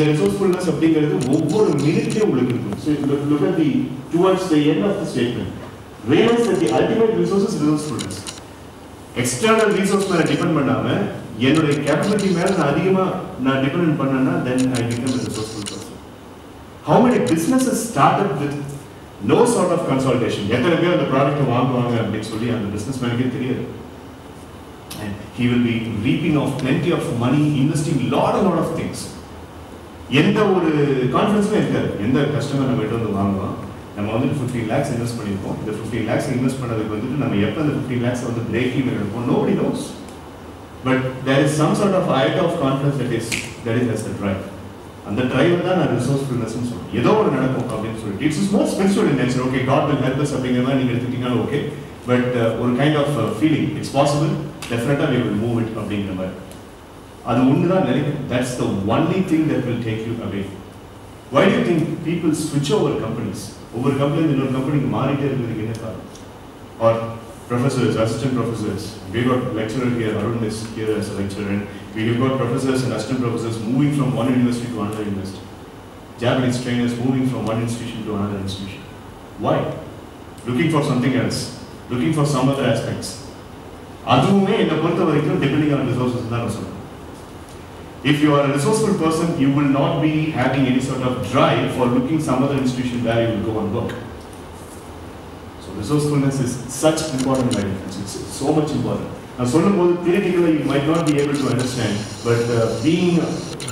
இந்த resourcefulness அப்படிங்கிறது ஒவ்வொரு மினிட்லயும் உங்களுக்கு இருக்கும். So look at towards the end of the statement. Realize that the ultimate resource is resourcefulness. External resource மேல depend பண்ணாம என்னோட capability மேல நான் அதிகமா டிபெண்ட் பண்ணேன்னா then I become a resourceful person. How many businesses started with no sort of consultation? எத்தனை பேர் அந்த ப்ராடக்ட் வாங்குவாங்க அப்படின்னு சொல்லி அந்த பிசினஸ் மேனுக்கே தெரியாது. And he will be reaping of plenty of money, investing lot of things. எந்த ஒரு கான்ஃபிடன்ஸுமே இருக்காது. எந்த கஸ்டமர் நம்ம கிட்ட வந்து வாங்குவோம், நம்ம வந்து 15 lakhs இன்வெஸ்ட் பண்ணியிருக்கோம், இந்த 15 lakhs இன்வெஸ்ட் பண்ணதுக்கு வந்துட்டு நம்ம எப்போ அந்த 15 lakhs வந்து பிரேக் ஈவன் எடுப்போம், nobody knows. But there is some sort of iota of confidence that is as the drive. அந்த drive தான் நான் resourcefulness னு சொல்றேன். ஏதோ ஒரு நடக்கும் அப்படின்னு சொல்லிட்டு it's more spiritual in nature. Okay, God will help us அப்படிங்கிற மாதிரி நீங்கள் எடுத்துக்கிட்டீங்கன்னா ஓகே, பட் ஒரு kind of feeling it's possible, டெஃபினட்டாக we will move it அப்படிங்கிற மாதிரி அது ஒண்ணுதான் நினைக்கும். That's the only thing that will take you away. Why do you think people switch over companies? ஒவ்வொரு கம்பெனி இன்னொரு கம்பெனிக்கு மாறிட்டே இருக்கிறதுக்கு என்ன காரணம்? Or professors, assistant professors. We got lecturer here, Arun is here as a lecturer, and we have got professors and assistant professors moving from one university to another university. Japanese trainers moving from one institution to another institution. Why? Looking for something else, looking for some other aspects. அதுவுமே என்னை பொறுத்த வரைக்கும் depending on resources தான் நான் சொல்றேன். If you are a resourceful person, you will not be having any sort of drive for looking some other institution where you will go and work. So resourcefulness is such important, my friends. It's so much important. Now, theoretically you might not be able to understand, but being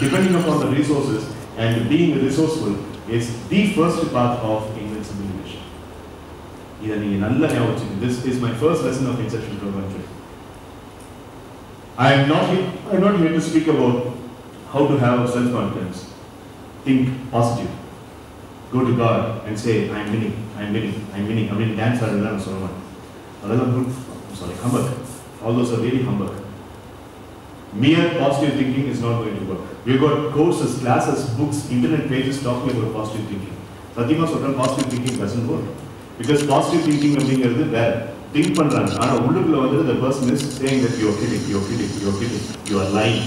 depending upon the resources and being resourceful is the first path of invincible leadership. This is my first lesson of Inception Program. I am not here to speak about how to have self-confidence. Think positive. Go to God and say, I am winning. I mean, dance are done so much. Humbug. All those are really humbug. Mere positive thinking is not going to work. We've got courses, classes, books, internet pages talking about positive thinking. Satyama Sotan, positive thinking doesn't work. Because positive thinking is bad. Think பண்றாங்க, ஆனா உள்ளுக்குள்ள வந்து the person is saying that you are kidding, you are lying.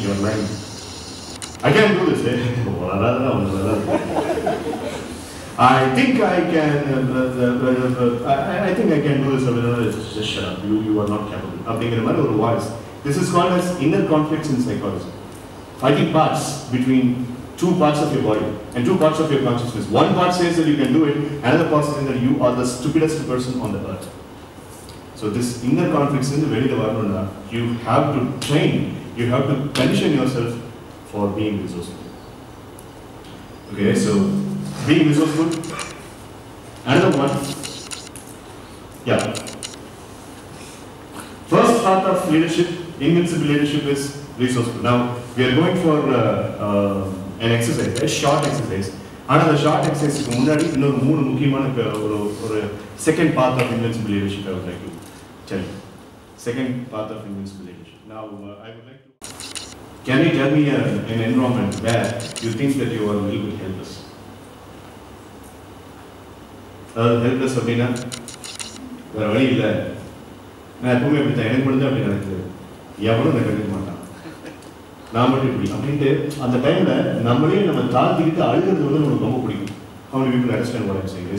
I can't do this. I think I can do this. Just shut up. You are not capable. அப்படிங்கிற மாதிரி ஒரு voice. This is called as inner conflicts in psychology. Fighting parts between two parts of your body and two parts of your consciousness. One part says that you can do it, another part says that you are the stupidest person on the earth. So this inner conflicts in the very development, you have to train, you have to condition yourself for being resourceful. Okay, so being resourceful. Another one. Yeah. First part of leadership, invincible leadership, is resourceful. Now we are going for an exercise, a short exercise. Another short exercise is முன்னாடி இன்னொரு மூணு முக்கியமான ஒரு second path of invincible leadership I would like to tell you. Second path of invincible leadership. Now I would like to. Can you tell me an environment where you think that you are a little bit helpless? Helpless அப்படின்னா வேற வழி இல்லை, நான் எப்பவுமே அப்படி தான், எனக்கு மட்டும் தான் அப்படி நடக்குது, எவனும் நான் கண்டுக்க மாட்டான், நான் மட்டும் இப்படி அப்படின்ட்டு அந்த டைம்ல நம்மளே நம்ம தாழ்த்திக்கிட்டு அழுகிறது வந்து நமக்கு ரொம்ப பிடிக்கும். How many people understand what I'm saying?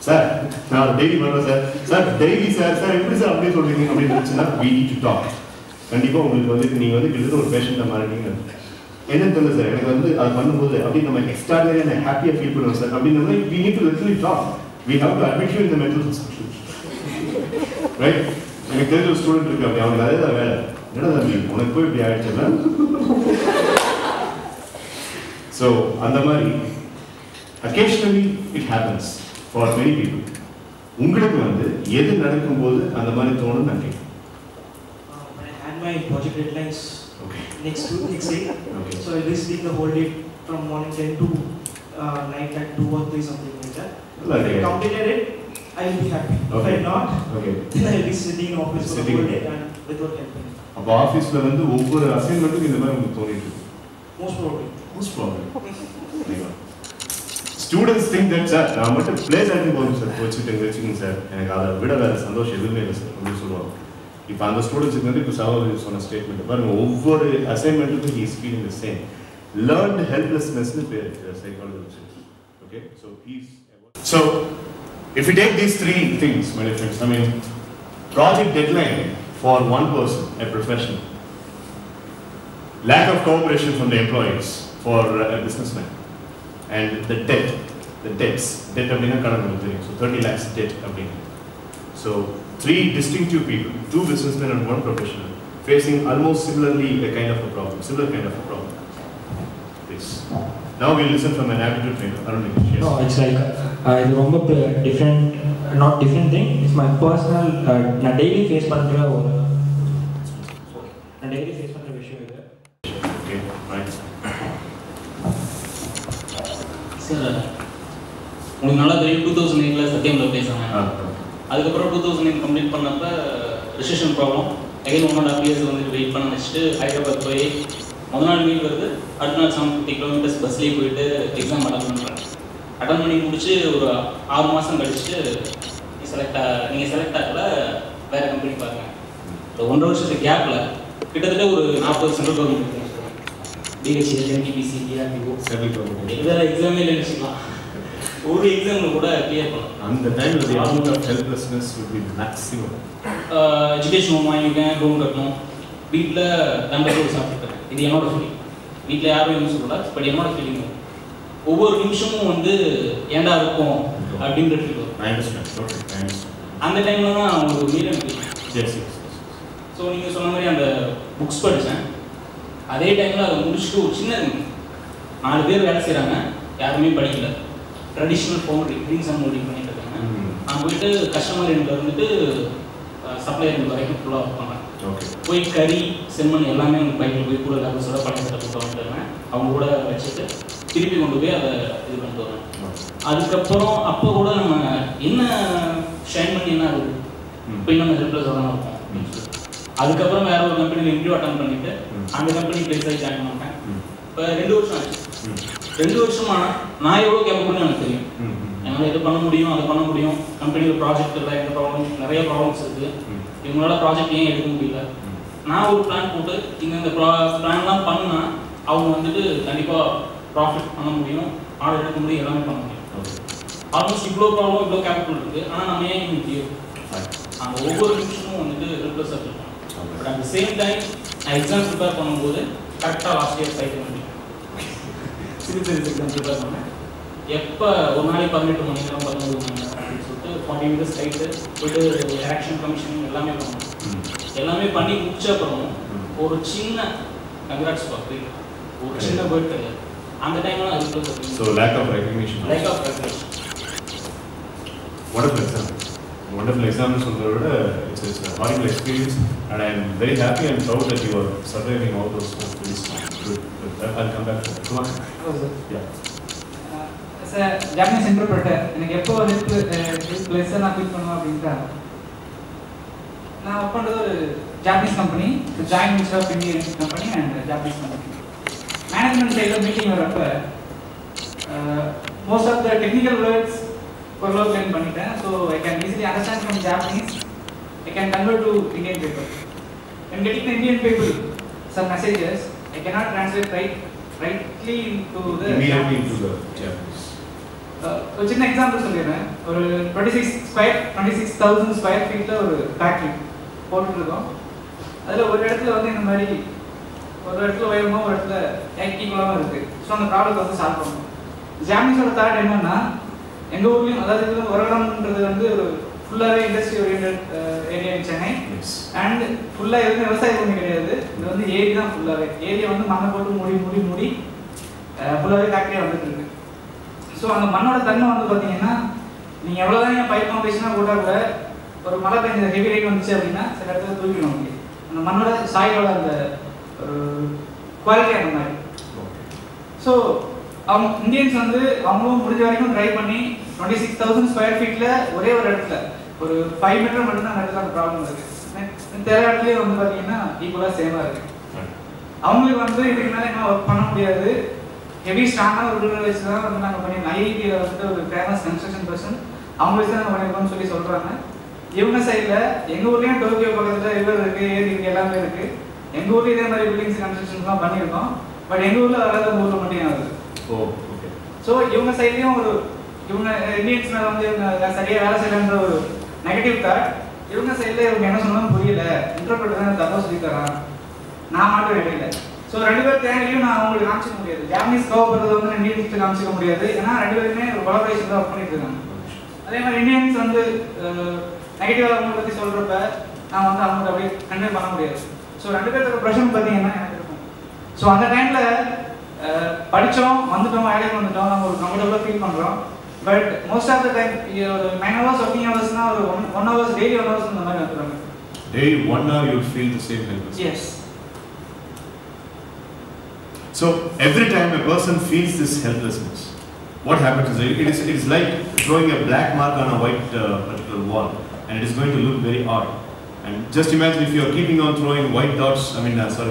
Sir நான் டெய்லி பண்ணுறேன் சார் டெய்லி சார் எப்படி சார் அப்படியே சொல்றீங்க அப்படின்னு இருந்துச்சுன்னா we need to talk. கண்டிப்பாக உங்களுக்கு வந்து நீங்கள் வந்து கிட்டத்தட்ட ஒரு பேஷண்ட்டாக மாறிட்டீங்க. என்னன்னு தெரியல சார், எனக்கு வந்து அது பண்ணும்போது அப்படி நம்ம எக்ஸ்ட்ராடனரியாக நான் ஹாப்பியாக ஃபீல் பண்ணுவோம் சார் அப்படின்ற மாதிரி we need to literally talk. We have to admit you in the mental hospital. Right? எனக்கு தெரிஞ்ச ஒரு ஸ்டூடெண்ட் இருக்கு, அப்படி அவனுக்கு அதே தான் வேலை. என்னடா தம்பி உனக்கு போய் இப்படி ஆயிடுச்சுன்னா ஸோ அந்த மாதிரி occasionally it happens for many people. உங்களுக்கு வந்து எது நடக்கும்போது அந்த மாதிரி தோணும் நான் கேட்குறேன். When I had my project deadlines next week, okay. So I was sitting the whole day from morning 10 to night like 2 or 3 something like that. If I completed it, I will be happy. Okay. If I not, then I will be sitting in office for the whole day and without helping. அப்போ ஆஃபீஸில் வந்து ஒவ்வொரு அசைன்மெண்ட்டுக்கும் இந்த மாதிரி உங்களுக்கு தோணிட்டு இருக்கு? Most probably. Students think that sir நான் மட்டும் பிளேஸ் ஆகிட்டு போகணும் சார், வச்சுக்கோங்க சார், எனக்கு அதை விட வேறு சந்தோஷம் எதுவுமே இல்லை சார் அப்படின்னு சொல்லுவாங்க. இப்போ அந்த ஸ்டூடெண்ட்ஸுக்கு வந்து இப்போ சகோதரி சொன்ன ஸ்டேட்மெண்ட் பாருங்கள், ஒவ்வொரு அசைன்மெண்ட்டுக்கும் he is feeling the same. learned helplessness in psychology. Okay, so if you take these three things, my dear friends, I mean, project deadline for one person, a professional, lack of cooperation from the employees for a businessman, and the debts அப்படினா கடன் தெரியும். So 30 lakhs debt அப்படிங்க. So three distinctive people, two businessmen and one professional, facing almost similar kind of a problem. Please. Now we listen from an aptitude trainer. No, it's like it's ரொம்ப different, not different thing. It's my personal, நான் daily face பண்ற ஒரு விஷயம் இது. Okay, right. Sir, உங்களுக்கு நல்லா தெரியும் 2008ல சத்தியம்ல பேசாங்க. அதுக்கப்புறம் 2009 கம்ப்ளீட் பண்ணப்ப ரிசெஷன் ப்ராப்ளம் அகைன் 1.5 years வந்து வெயிட் பண்ண வச்சுட்டு ஹைதராபாத் போய் முதல் நாள் மீட் வருது, அடுத்த நாள் 750 kilometers பஸ்லேயே போயிட்டு எக்ஸாம் அட்டன் பண்ணுறேன். அட்டன் பண்ணி முடிச்சு ஒரு 6 மாதம் கழிச்சுட்டு நீங்கள் செலக்ட் ஆகல, வேறு கம்பெனி பாருங்கள். ஒரு 1.5 வருஷத்துக்கு கேப்பில் கிட்டத்தட்ட ஒரு 40 central government DHL, NTPC, DRDO இதெல்லாம் எக்ஸாமே இல்லைன்னு வச்சுக்கலாம். ஒரு எக்ஸாமில் கூட கிளியர் பண்ணலாம். அந்த டைமில் the amount of helplessness would be maximum. Education வாங்கியிருக்கேன், லோன் கட்டணும், வீட்டில் நண்பர்களோடு சாப்பிட்டுருக்கேன். இது என்னோட ஃபீலிங். வீட்டில் யாரும் எதுவும் சொல்லக்கூடாது, பட் என்னோட ஃபீலிங். ஒவ்வொரு நிமிஷமும் வந்து ஏண்டா இருக்கும் அப்படின்ற ஃபீல் வரும். அந்த டைமில் தான் அவங்களுக்கு மீடியம் ஃபீல். ஸோ நீங்கள் சொன்ன மாதிரி அந்த புக்ஸ் படித்தேன். அதே டைமில் அதை முடிச்சுட்டு ஒரு சின்ன 4 பேர் வேலை செய்கிறாங்க, யாருமே படிக்கல. Traditional foundry green sand moulding பண்ணிட்டு இருக்காங்க. நான் போயிட்டு கஸ்டமர் எண்ணில் இருந்துட்டு சப்ளையர் எண்ட் வரைக்கும் ஃபுல்லாக ஒர்க் பண்ணேன். போய் கறி செம்மண் எல்லாமே அவங்க பைக்கில் போய் கூட லேபர்ஸோட பழைய சட்டை போட்டு வந்துட்டுருவேன். அவங்க கூட வச்சுட்டு திருப்பி கொண்டு போய் அதை இது பண்ணிட்டு வருவேன். அதுக்கப்புறம் அப்போ கூட நம்ம என்ன ஷைன் பண்ணி என்ன ஆகுது, இப்போ இன்னும் ஹெல்ப்லெஸ்ஸாக தான் இருக்கும் அப்படின்னு சொல்லி அதுக்கப்புறம் வேற ஒரு கம்பெனியில் இன்டர்வியூ அட்டன் பண்ணிட்டு அந்த கம்பெனி பிளேஸ் ஆகி ஜாயின் பண்ணேன். இப்போ 2 வருஷம் ஆச்சு. 2 வருஷமான நான் எவ்வளோ கேப்பபிள்னு எனக்கு தெரியும். என்னால் எது பண்ண முடியும், அதை பண்ண முடியும். கம்பெனியில் ப்ராஜெக்ட் இல்லை, எந்த ப்ராப்ளம், நிறைய ப்ராப்ளம்ஸ் இருக்குது. இவங்களால ப்ராஜெக்ட் ஏன் எடுக்க முடியல, நான் ஒரு பிளான் போட்டு இங்கே இந்த பிளான்லாம் பண்ணால் அவங்க வந்துட்டு கண்டிப்பாக ப்ராஃபிட் பண்ண முடியும், ஆர்டர் எடுக்க முடியும், எல்லாமே பண்ண முடியும். ஆல்மோஸ்ட் இவ்வளோ ப்ராப்ளம், இவ்வளோ கேபிட்டல் இருக்குது. ஆனால் நம்ம ஏன் இன்னைக்கு அந்த ஒவ்வொரு நிமிஷமும் வந்துட்டு ஹெல்ப்லெஸ்ஸாக இருக்கணும். But at the same time நான் எக்ஸாம் ப்ரிப்பேர் பண்ணும்போது கரெக்டாக லாஸ்ட் இயர் சைக்கிள் பண்ணி சிவில் எக்ஸாம் ப்ரிப்பேர் பண்ணேன். எப்போ ஒரு நாளைக்கு 18 மணி நேரம் 19 மணி நேரம் அப்படின்னு சொல்லிட்டு 40 minutes ரைட்டு போயிட்டு எலெக்ஷன் கமிஷன் எல்லாமே பண்ணணும். எல்லாமே பண்ணி முடிச்ச அப்புறம் ஒரு சின்ன கங்க்ராட்ஸ் பார்த்து ஒரு சின்ன பேர்ட் கிடையாது. அந்த டைம்லாம் அது so lack of recognition. Wonderful exam சொல்றத விட it's a horrible experience and I am very happy and proud that you are surviving all those things. Good. I'll come back to that. Come on. Hello sir. Yeah. As a Japanese interpreter, எனக்கு எப்போ ஹெல்ப்லெஸ்ஸாக நான் feel பண்ணுவேன் அப்படின்னா, நான் work பண்ணுறது ஒரு Japanese company, joint minister of Indian company and Japanese company. Management சைடில் meeting வரப்போ most of the technical words ஓரளவுக்கு லேர்ன் பண்ணிட்டேன். So I can easily understand from Japanese. I can convert to Indian people. When getting the Indian people some messages, I cannot translate rightly into the Japanese. ஒரு சின்ன example சொல்லிடுறேன். ஒரு 26,000 square ஃபீட்டில் ஒரு factory போட்டுருக்கோம். அதில் ஒரு இடத்துல வந்து இந்த மாதிரி ஒரு இடத்துல உயரமாக ஒரு இடத்துல ஈக்குவலாகவும் இருக்குது. ஸோ அந்த ப்ராப்ளத்தை வந்து சால்வ் பண்ணணும். ஜாப்பனீஸோட தாட் என்னன்னா, எங்கள் ஊர்லேயும் அதாவது இது உரகம்ன்றது வந்து ஒரு ஃபுல்லாகவே industry orient area in Chennai and ஃபுல்லாக எதுவுமே விவசாய பூமி கிடையாது. இது வந்து ஏரி தான் ஃபுல்லாகவே. ஏரியா வந்து மண்ணை போட்டு மூடி ஃபுல்லாகவே ஃபேக்ட்ரியாக வந்துட்டு இருக்கு. ஸோ அந்த மண்ணோட தன்மை வந்து பார்த்தீங்கன்னா, நீங்கள் எவ்வளோதான் என் பைப் ஃபவுண்டேஷனாக போட்டால் கூட ஒரு மழை பெஞ்ச ஹெவி ரெயின் வந்துச்சு அப்படின்னா சில இடத்துல தூக்கிடும். உங்களுக்கு அந்த மண்ணோட சாயோட அந்த ஒரு குவாலிட்டி அந்த மாதிரி. ஸோ அவங்க இந்தியன்ஸ் வந்து அவங்களும் முடிஞ்ச வரைக்கும் ட்ரை பண்ணி 26,000 ஸ்கொயர் ஃபீட்டில் ஒரே ஒரு இடத்துல ஒரு 5 மீட்டர் மட்டும்தான் அந்த இடத்துல அந்த ப்ராப்ளம் இருக்குது. நிறைய இடத்துலேயே வந்து பார்த்தீங்கன்னா ஈக்குவலாக சேமாக இருக்குது. அவங்களுக்கு வந்து இதுக்கு மேலே என்ன ஒர்க் பண்ண முடியாது. ஹெவி ஸ்ட்ராங்கான ஒரு ரூல் வச்சு தான் வந்து நாங்கள் பண்ணி ஐஐடியில் வந்துட்டு ஒரு ஃபேமஸ் கன்ஸ்ட்ரக்ஷன் பர்சன் அவங்க வச்சு தான் நாங்கள் பண்ணியிருக்கோம்னு சொல்லி சொல்கிறாங்க. இவங்க சைடில் எங்கள் ஊர்லேயும் டோக்கியோ பக்கத்தில் ரிவர் இருக்குது, ஏரி இருக்குது, எல்லாமே இருக்குது. எங்கள் ஊர்லேயும் இதே மாதிரி பில்டிங்ஸ் கன்ஸ்ட்ரக்ஷன்ஸ்லாம் பண்ணியிருக்கோம். பட் எங்கள் ஊரில் வராத ஊரில் மட்டும் ஆகுது. ஓகே. ஸோ இவங்க சைட்லேயும் இவங்க இந்தியன்ஸ் மேலே வந்து இவங்க சரியாக வேலை செய்யலன்ற ஒரு நெகட்டிவ் தாட். இவங்க சைடில் இவங்க என்ன சொன்னாலும் புரியல, இன்டர்பிரட் தான் தப்பாக சொல்லி தரான், நான் மாட்டும் இடையில. ஸோ 2 பேர் தேவையும் நான் அவங்களுக்கு காமிச்சிக்க முடியாது. ஜாப்பனீஸ் கோவப்படுறது வந்து இந்தியன்ஸ் காமிச்சிக்க முடியாது, ஏன்னா 2 பேருமே ஒரு கொலாபரேஷன் தான் ஒர்க் பண்ணிட்டு இருக்காங்க. அதே மாதிரி இந்தியன்ஸ் வந்து நெகட்டிவாக அவங்களை பற்றி சொல்கிறப்ப நான் வந்து அவங்களுக்கு அப்படியே கன்வே பண்ண முடியாது. ஸோ 2 பேர்த்தோட ப்ரெஷர் பார்த்தீங்கன்னா எனக்கு இருக்கும். ஸோ அந்த டைமில் படித்தோம், வந்துட்டோம், வேலைக்கு வந்துட்டோம், நம்ம ஒரு கம்ஃபர்டபுளாக ஃபீல் பண்ணுறோம். But most of the time ஒரு 9 hours ஒர்க்கிங் ஹவர்ஸ்னா ஒரு 1 hours டெய்லி 1 hours இந்த மாதிரி வந்துடுறாங்க. Daily 1 hour you feel the same helplessness. Yes. So every time a person feels this helplessness, what happens is it is like throwing a black mark on a white particular wall, and it is going to look very odd. And just imagine if you are keeping on throwing white dots,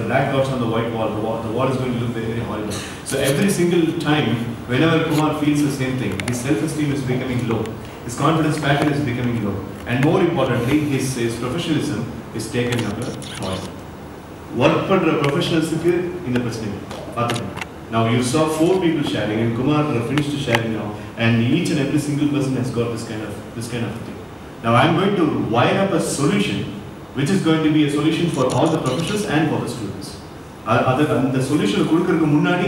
black dots on the white wall, the wall is going to look very, very horrible. So every single time, whenever Kumar feels the same thing, his self-esteem is becoming low, his confidence pattern is becoming low, and more importantly, his professionalism is taken under soil. Work பண்ற professionalisக்கு இந்த பிரச்சனை பார்த்துக்கணும். Now you saw 4 people sharing, and Kumar finished sharing now, and each and every single person has got this kind of thing. Now I am going to wire up a solution, which is going to be a solution for all the professionals and for the students. அந்த solution கொடுக்கறதுக்கு முன்னாடி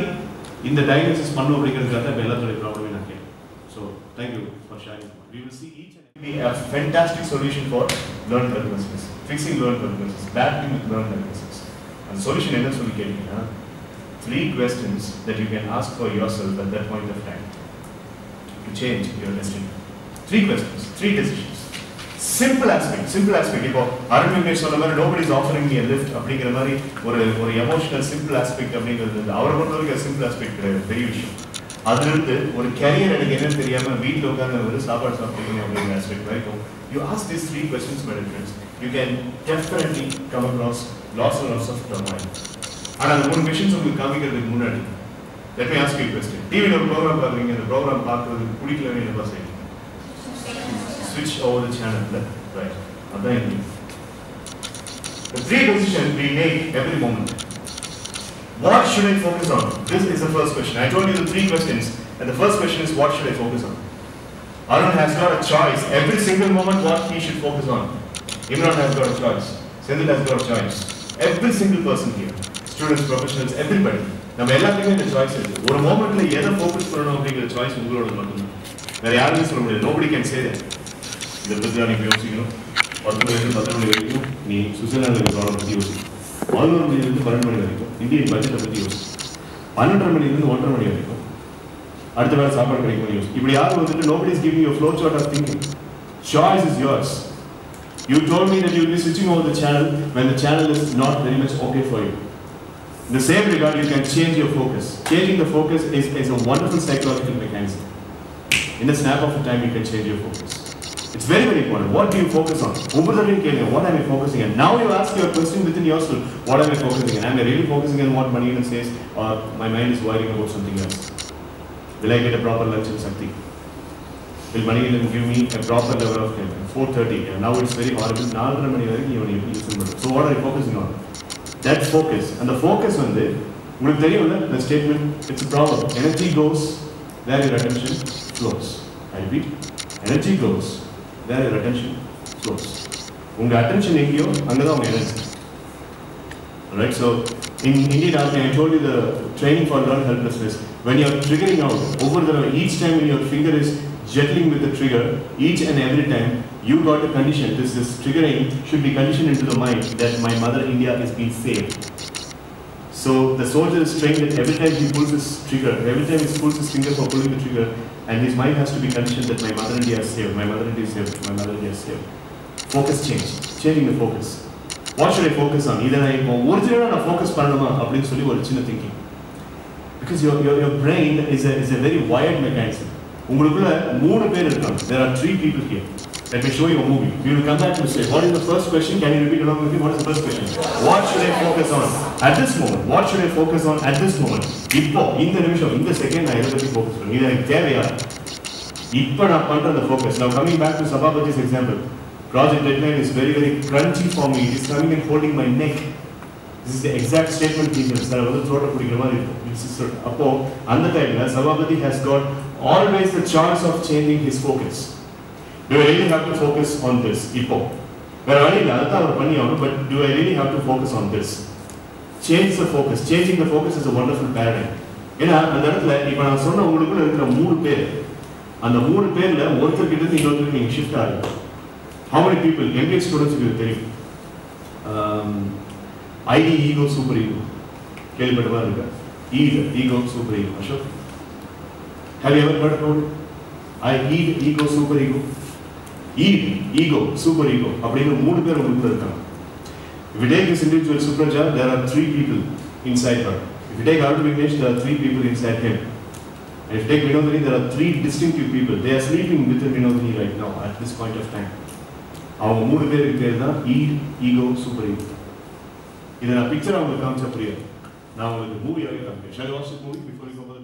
இந்த diagnosis பண்ண அப்படிங்கிறதுக்காக எல்லாத்தோட ப்ராப்ளமே நான் கேட்டேன். So thank you for sharing. We will see each and every a fantastic solution for learned helplessness, fixing learned helplessness, battling with learned helplessness. And solution என்ன சொல்லி கேட்டீங்கன்னா 3 questions that you can ask for yourself at that point of time to change your destiny. 3 questions, 3 decisions. Simple aspect. இப்போ அரவிந்த் சொன்ன மாதிரி nobody is offering me a lift அப்படிங்கிற மாதிரி ஒரு emotional simple aspect அப்படிங்கிறது அவரை பொறுத்தவரைக்கும் சிம்பிள் ஆஸ்பெக்ட் பெரிய விஷயம். அதுல இருந்து ஒரு கேரியர் எனக்கு என்னன்னு தெரியாம வீட்டில் உட்கார்ந்து ஒரு சாப்பாடு சாப்பிடுங்க அப்படிங்கிற ஆஸ்பெக்ட் வரைக்கும் you ask these 3 questions, my friends, you can definitely come across lots and lots of turmoil. ஆனா அந்த 3 questions உங்களுக்கு காமிக்கிறதுக்கு முன்னாடி let me ask you a question. டிவில ஒரு ப்ரோக்ராம் பார்க்குறீங்க, அந்த ப்ரோக்ராம் பார்க்கறதுக்கு பிடிக்கலன்னு என்ன செய்யுங்க? Switch over the channel, right? Again, the 3 decisions we make every moment. What should I focus on? This is the first question. I told you the 3 questions, and the first question is what should I focus on? Arun has got a choice. Every single moment, what he should focus on. Imran has got a choice. Sendil has got a choice. Every single person here, students, professionals, everybody. நம்ம எல்லாத்துக்குமே இந்த choice இருக்கு. ஒரு மொமெண்ட்ல எதை focus பண்ணணும் அப்படிங்கிற choice உங்களோட மட்டும்தான். வேற யாருமே சொல்ல முடியாது. Nobody can say that. இதை பற்றி தான் நீங்கள் யோசிக்கணும். 10 மணிலேருந்து 10 மணி வரைக்கும் நீ சுவிட்சர்லாந்து ப்ராப்ளம் பற்றி யோசிக்கணும். 11 மணிலேருந்து 12 மணி வரைக்கும் இந்தியன் பட்ஜெட்டை பற்றி யோசிக்கணும். 12:30 மணிலேருந்து 1:30 மணி வரைக்கும் அடுத்த வேலை சாப்பாடு கிடைக்கும் யோசிக்கும். இப்படி யாரும் வந்துட்டு nobody is giving you a flow chart of thinking. Choice is yours. You told me that you will be switching over the channel when the channel is not very much okay for you. In the same regard, you can change your focus. Changing the focus is a wonderful psychological mechanism. In a snap of a time, you can change your focus. It's very, very important. What do you focus on? What am I focusing on? Now you ask your question within yourself, what am I focusing on? Am I really focusing on what Manikandan says, or my mind is worrying about something else? Will I get a proper lunch in something? Will Manikandan give me a proper level of time? 4:30. And now it's very horrible. 4:30 மணி வரைக்கும் இவனை எப்படி use பண்ணுறது? So what are you focusing on? That focus. And the focus வந்து உங்களுக்கு தெரியும்ல, the statement, it's a problem. Energy goes where your attention flows. I repeat, energy goes where your attention flows. உங்க attention எங்கேயோ அங்கதான் உங்க energy. Alright, so in Indian Army, I told you the training for learned helplessness. When you are triggering out, each time when your finger is juggling with the trigger, each and every time you got a condition. This triggering should be conditioned into the mind that my mother India is being saved. So the soldier is trained that every time he pulls his trigger, every time he pulls his finger for pulling the trigger, and his mind has to be conditioned that my mother India is saved, my mother India is saved, my mother India is saved. Focus change, changing the focus. What should I focus on? Either I originally focus பண்ணணுமா அப்படின்னு சொல்லி ஒரு சின்ன thinking. Because your brain is a very wired mechanism. உங்களுக்குள்ள 3 பேர் இருக்காங்க. There are 3 people here. Let me show you a movie. We will come back to say, what is the first question? Can you repeat along with me? What is the first question? What should I focus on at this moment? What should I focus on at this moment? இப்போ இந்த நிமிஷம் இந்த second நான் எதை பத்தி focus பண்ணணும்? இது எனக்கு தேவையா? இப்போ நான் பண்ற அந்த focus. Now coming back to Sabapati's example. Project deadline is very, very crunchy for me. It is coming and holding my neck. This is the exact statement he gives. Sir, வந்து throat குடிக்கிற மாதிரி இருக்கும். அப்போ அந்த டைம்ல Sabapathi has got always the choice of changing his focus. Do I really have to focus on this? இப்போ வேற வழி இல்லை, அதான் அவர் பண்ணி ஆகணும். But do I really have to focus on this? Change the focus. Changing the focus is a wonderful paradigm. ஏன்னா அந்த இடத்துல இப்போ நான் சொன்ன உங்களுக்குள்ள இருக்கிற 3 பேர், அந்த 3 பேர்ல ஒருத்தர் கிட்ட இருந்து இன்னொருத்தருக்கு நீங்க ஷிஃப்ட் ஆகுது. How many people? MBA students க்கு தெரியும். ID, ego, super ego. கேள்விப்பட்ட மாதிரி இருக்கா? Ego, super ego. Ashok, have you ever heard about it? Ego, super ego. Ego, super ego. அப்படின்னு 3 பேர் உங்களுக்குள்ள இருக்காங்க. If you take this individual Supraja, there are 3 people inside her. If you take Artu Vignesh, there are 3 people inside him. And if you take Vinodini, there are 3 distinctive people. They are sleeping within Vinodini right now at this point of time. அவங்க 3 பேருக்கு பேர் தான் ego, super ego. இதை நான் picture அவங்களுக்கு காமிச்சா புரியாது. நான் உங்களுக்கு மூவியாகவே காமிப்பேன். Shall I watch the movie before you go?